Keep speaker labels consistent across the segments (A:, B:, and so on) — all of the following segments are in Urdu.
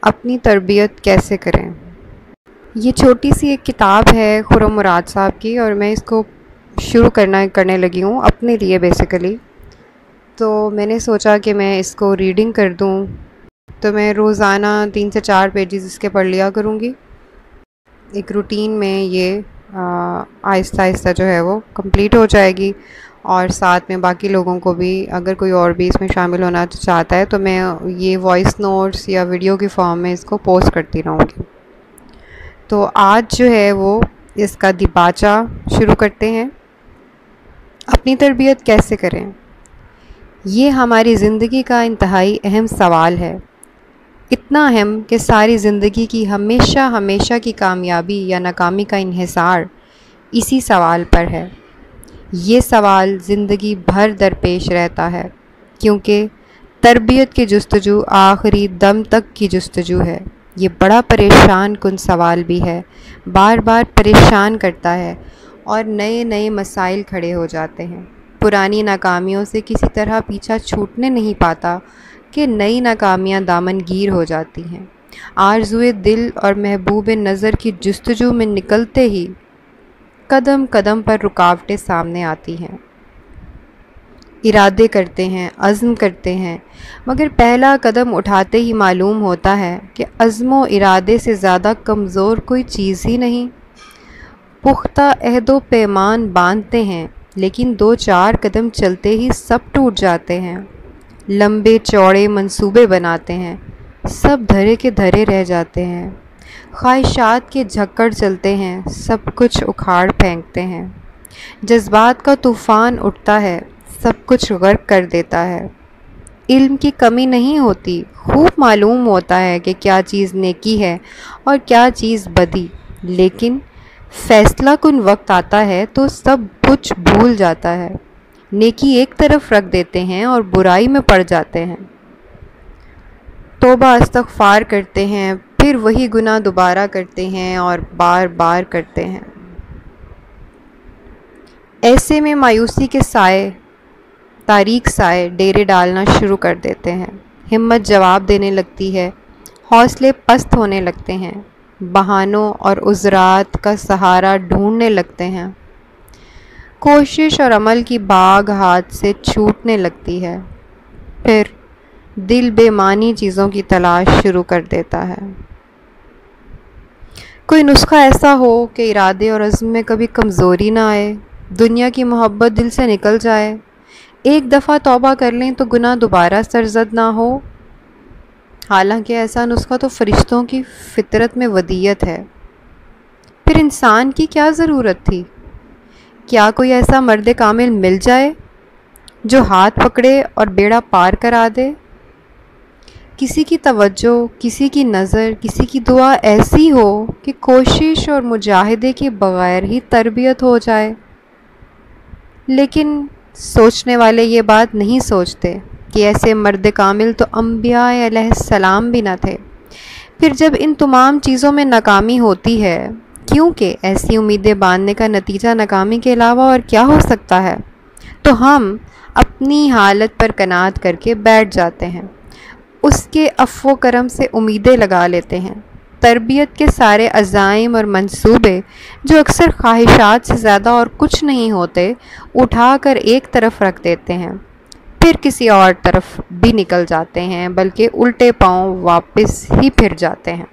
A: اپنی تربیت کیسے کریں؟ یہ چھوٹی سی ایک کتاب ہے خرم مراد صاحب کی، اور میں اس کو شروع کرنے لگی ہوں اپنے لیے بیسیکلی. تو میں نے سوچا کہ میں اس کو ریڈنگ کر دوں، تو میں روزانہ 3 سے 4 پیجز اس کے پڑھ لیا کروں گی. ایک روٹین میں یہ آہستہ آہستہ جو ہے وہ کمپلیٹ ہو جائے گی، اور ساتھ میں باقی لوگوں کو بھی اگر کوئی اور بھی اس میں شامل ہونا چاہتا ہے تو میں یہ وائس نوٹس یا ویڈیو کی فارم میں اس کو پوسٹ کرتی رہوں گی. تو آج جو ہے وہ اس کا دیباچہ شروع کرتے ہیں. اپنی تربیت کیسے کریں؟ یہ ہماری زندگی کا انتہائی اہم سوال ہے، اتنا اہم کہ ساری زندگی کی ہمیشہ کی کامیابی یا ناکامی کا انحصار اسی سوال پر ہے. یہ سوال زندگی بھر درپیش رہتا ہے، کیونکہ تربیت کی جستجو آخری دم تک کی جستجو ہے. یہ بڑا پریشان کن سوال بھی ہے، بار بار پریشان کرتا ہے، اور نئے مسائل کھڑے ہو جاتے ہیں. پرانی ناکامیوں سے کسی طرح پیچھا چھوٹنے نہیں پاتا کہ نئی ناکامیاں دامن گیر ہو جاتی ہیں. آرزوئے دل اور محبوب نظر کی جستجو میں نکلتے ہی قدم قدم پر رکاوٹیں سامنے آتی ہیں. ارادے کرتے ہیں، عزم کرتے ہیں، مگر پہلا قدم اٹھاتے ہی معلوم ہوتا ہے کہ عزم و ارادے سے زیادہ کمزور کوئی چیز ہی نہیں. پختہ عہد و پیمان باندھتے ہیں، لیکن 2-4 قدم چلتے ہی سب ٹوٹ جاتے ہیں. لمبے چوڑے منصوبے بناتے ہیں، سب دھرے کے دھرے رہ جاتے ہیں. خواہشات کے جھکڑ چلتے ہیں، سب کچھ اکھاڑ پھینکتے ہیں. جذبات کا طوفان اٹھتا ہے، سب کچھ غرق کر دیتا ہے. علم کی کمی نہیں ہوتی، خوب معلوم ہوتا ہے کہ کیا چیز نیکی ہے اور کیا چیز بدی، لیکن فیصلہ کن وقت آتا ہے تو سب کچھ بھول جاتا ہے. نیکی ایک طرف رکھ دیتے ہیں اور برائی میں پڑ جاتے ہیں. توبہ استغفار کرتے ہیں، پھر وہی گناہ دوبارہ کرتے ہیں اور بار بار کرتے ہیں. ایسے میں مایوسی کے سائے، تاریک سائے ڈیرے ڈالنا شروع کر دیتے ہیں. ہمت جواب دینے لگتی ہے، حوصلے پست ہونے لگتے ہیں، بہانوں اور عذرات کا سہارا ڈھونڈنے لگتے ہیں. کوشش اور عمل کی باغ ہاتھ سے چھوٹنے لگتی ہے. پھر دل بے معنی چیزوں کی تلاش شروع کر دیتا ہے. کوئی نسخہ ایسا ہو کہ ارادے اور عزم میں کبھی کمزوری نہ آئے، دنیا کی محبت دل سے نکل جائے. ایک دفعہ توبہ کر لیں تو گناہ دوبارہ سرزد نہ ہو. حالانکہ ایسا نسخہ تو فرشتوں کی فطرت میں ودیعت ہے. پھر انسان کی کیا ضرورت تھی؟ کیا کوئی ایسا مرد کامل مل جائے جو ہاتھ پکڑے اور بیڑا پار کرا دے؟ کسی کی توجہ، کسی کی نظر، کسی کی دعا ایسی ہو کہ کوشش اور مجاہدے کے بغیر ہی تربیت ہو جائے. لیکن سوچنے والے یہ بات نہیں سوچتے کہ ایسے مرد کامل تو انبیاء علیہ السلام بھی نہ تھے. پھر جب ان تمام چیزوں میں ناکامی ہوتی ہے، کیونکہ ایسی امیدیں باندھنے کا نتیجہ ناکامی کے علاوہ اور کیا ہو سکتا ہے، تو ہم اپنی حالت پر قناعت کر کے بیٹھ جاتے ہیں، اس کے عفو و کرم سے امیدیں لگا لیتے ہیں. تربیت کے سارے عزائم اور منصوبے، جو اکثر خواہشات سے زیادہ اور کچھ نہیں ہوتے، اٹھا کر ایک طرف رکھ دیتے ہیں، پھر کسی اور طرف بھی نکل جاتے ہیں، بلکہ الٹے پاؤں واپس ہی پھر جاتے ہیں.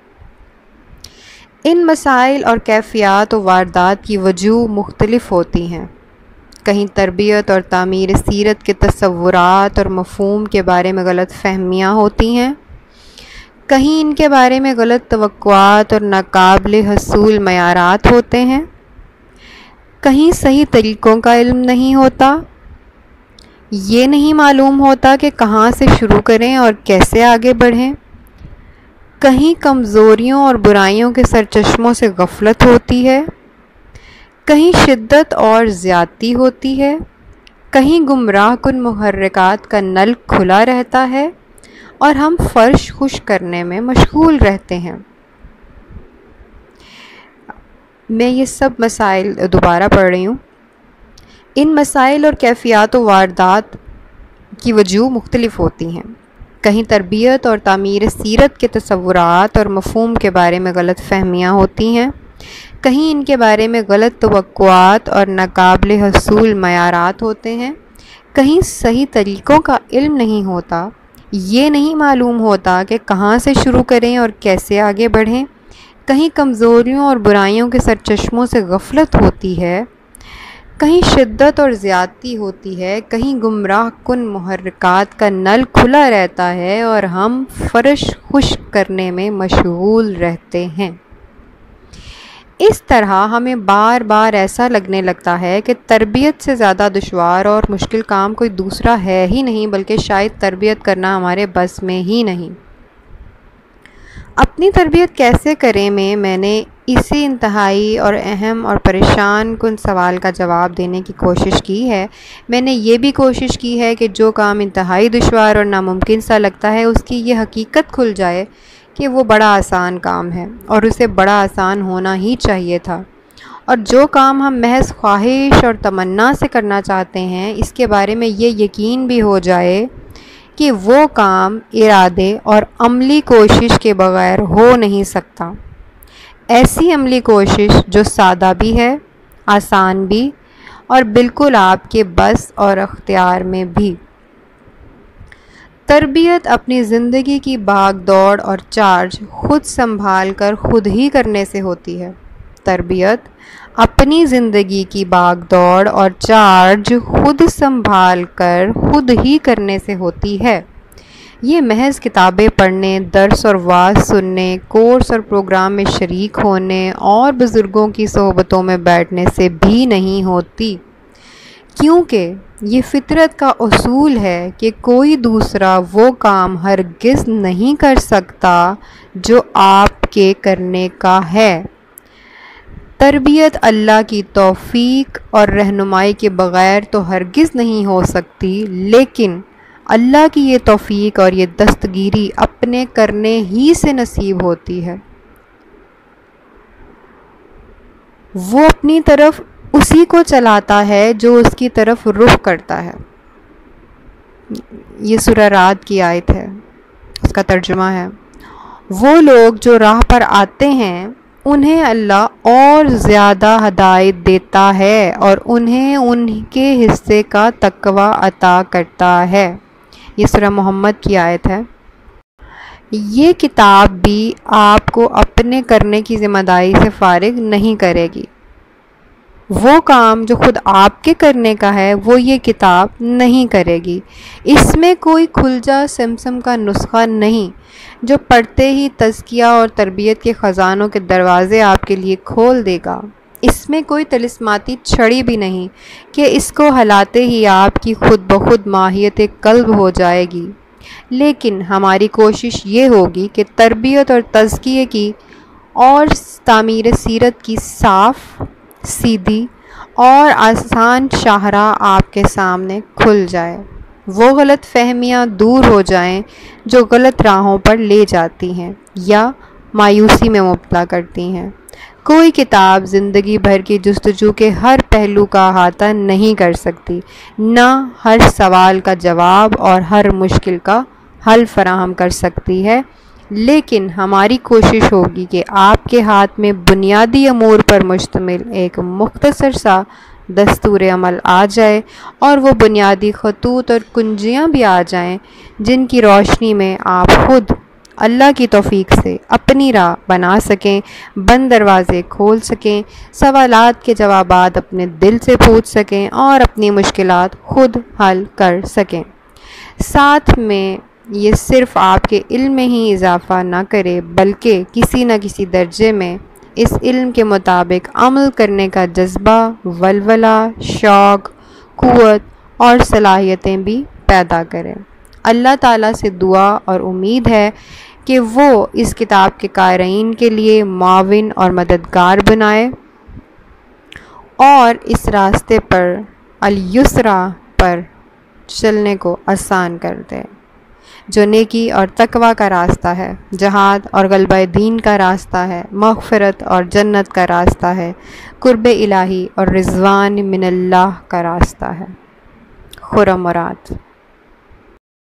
A: ان مسائل اور کیفیات و واردات کی وجوہ مختلف ہوتی ہیں. کہیں تربیت اور تعمیر سیرت کے تصورات اور مفہوم کے بارے میں غلط فہمیاں ہوتی ہیں، کہیں ان کے بارے میں غلط توقعات اور ناقابل حصول معیارات ہوتے ہیں، کہیں صحیح طریقوں کا علم نہیں ہوتا. یہ نہیں معلوم ہوتا کہ کہاں سے شروع کریں اور کیسے آگے بڑھیں. کہیں کمزوریوں اور برائیوں کے سرچشموں سے غفلت ہوتی ہے، کہیں شدت اور زیادتی ہوتی ہے، کہیں گمراہ کن محرکات کا نل کھلا رہتا ہے اور ہم فرش خشک کرنے میں مشغول رہتے ہیں. میں یہ سب مسائل دوبارہ پڑھ رہی ہوں. ان مسائل اور کیفیات و واردات کی وجوہ مختلف ہوتی ہیں. کہیں تربیت اور تعمیر سیرت کے تصورات اور مفہوم کے بارے میں غلط فہمیاں ہوتی ہیں، کہیں ان کے بارے میں غلط توقعات اور ناقابل حصول معیارات ہوتے ہیں، کہیں صحیح طریقوں کا علم نہیں ہوتا، یہ نہیں معلوم ہوتا کہ کہاں سے شروع کریں اور کیسے آگے بڑھیں، کہیں کمزوریوں اور برائیوں کے سرچشموں سے غفلت ہوتی ہے، کہیں شدت اور زیادتی ہوتی ہے، کہیں گمراہ کن محرکات کا نل کھلا رہتا ہے اور ہم فرش خشک کرنے میں مشغول رہتے ہیں۔ اس طرح ہمیں بار بار ایسا لگنے لگتا ہے کہ تربیت سے زیادہ دشوار اور مشکل کام کوئی دوسرا ہے ہی نہیں، بلکہ شاید تربیت کرنا ہمارے بس میں ہی نہیں۔ اپنی تربیت کیسے کریں میں نے اسی انتہائی اور اہم اور پریشان کن سوال کا جواب دینے کی کوشش کی ہے۔ میں نے یہ بھی کوشش کی ہے کہ جو کام انتہائی دشوار اور ناممکن سا لگتا ہے، اس کی یہ حقیقت کھل جائے کہ وہ بڑا آسان کام ہے اور اسے بڑا آسان ہونا ہی چاہیے تھا، اور جو کام ہم محض خواہش اور تمنا سے کرنا چاہتے ہیں، اس کے بارے میں یہ یقین بھی ہو جائے کہ وہ کام ارادے اور عملی کوشش کے بغیر ہو نہیں سکتا۔ ایسی عملی کوشش جو سادہ بھی ہے، آسان بھی، اور بالکل آپ کے بس اور اختیار میں بھی۔ تربیت اپنی زندگی کی بھاگ دوڑ اور چارج خود سنبھال کر خود ہی کرنے سے ہوتی ہے۔ تربیت اپنی زندگی کی بھاگ دوڑ اور چارج خود سنبھال کر خود ہی کرنے سے ہوتی ہے۔ یہ محض کتابیں پڑھنے، درس اور وعظ سننے، کورس اور پروگرام میں شریک ہونے اور بزرگوں کی صحبتوں میں بیٹھنے سے بھی نہیں ہوتی، کیونکہ یہ فطرت کا اصول ہے کہ کوئی دوسرا وہ کام ہرگز نہیں کر سکتا جو آپ کے کرنے کا ہے۔ تربیت اللہ کی توفیق اور رہنمائی کے بغیر تو ہرگز نہیں ہو سکتی، لیکن اللہ کی یہ توفیق اور یہ دستگیری اپنے کرنے ہی سے نصیب ہوتی ہے۔ وہ اپنی طرف اسی کو چلاتا ہے جو اس کی طرف رخ کرتا ہے۔ یہ سورہ رعد کی آیت ہے، اس کا ترجمہ ہے، وہ لوگ جو راہ پر آتے ہیں انہیں اللہ اور زیادہ ہدایت دیتا ہے اور انہیں ان کے حصے کا تقوی عطا کرتا ہے۔ یہ سورہ محمد کی آیت ہے۔ یہ کتاب بھی آپ کو اپنے کرنے کی ذمہ داری سے فارغ نہیں کرے گی۔ وہ کام جو خود آپ کے کرنے کا ہے وہ یہ کتاب نہیں کرے گی۔ اس میں کوئی کھل جا سمسم کا نسخہ نہیں جو پڑھتے ہی تزکیہ اور تربیت کے خزانوں کے دروازے آپ کے لیے کھول دے گا۔ اس میں کوئی طلسماتی چھڑی بھی نہیں کہ اس کو ہلاتے ہی آپ کی خود بخود ماہیت قلب ہو جائے گی، لیکن ہماری کوشش یہ ہوگی کہ تربیت اور تزکیے کی اور تعمیر سیرت کی صاف، سیدھی اور آسان شاہراہ آپ کے سامنے کھل جائے، وہ غلط فہمیاں دور ہو جائیں جو غلط راہوں پر لے جاتی ہیں یا مایوسی میں مبتلا کرتی ہیں۔ کوئی کتاب زندگی بھر کی جستجو کے ہر پہلو کا احاطہ نہیں کر سکتی، نہ ہر سوال کا جواب اور ہر مشکل کا حل فراہم کر سکتی ہے، لیکن ہماری کوشش ہوگی کہ آپ کے ہاتھ میں بنیادی امور پر مشتمل ایک مختصر سا دستور عمل آ جائے اور وہ بنیادی خطوط اور کنجیاں بھی آ جائیں جن کی روشنی میں آپ خود اللہ کی توفیق سے اپنی راہ بنا سکیں، بند دروازے کھول سکیں، سوالات کے جوابات اپنے دل سے پوچھ سکیں اور اپنی مشکلات خود حل کر سکیں۔ ساتھ میں یہ صرف آپ کے علم میں ہی اضافہ نہ کرے بلکہ کسی نہ کسی درجے میں اس علم کے مطابق عمل کرنے کا جذبہ، ولولہ، شوق، قوت اور صلاحیتیں بھی پیدا کرے۔ اللہ تعالیٰ سے دعا اور امید ہے کہ وہ اس کتاب کے قارئین کے لیے معاون اور مددگار بنائے اور اس راستے پر الیسرا پر چلنے کو آسان کر دے، جو نیکی اور تقوی کا راستہ ہے، جہاد اور غلبہ دین کا راستہ ہے، مغفرت اور جنت کا راستہ ہے، قرب الہی اور رضوان من اللہ کا راستہ ہے۔ خرم مراد۔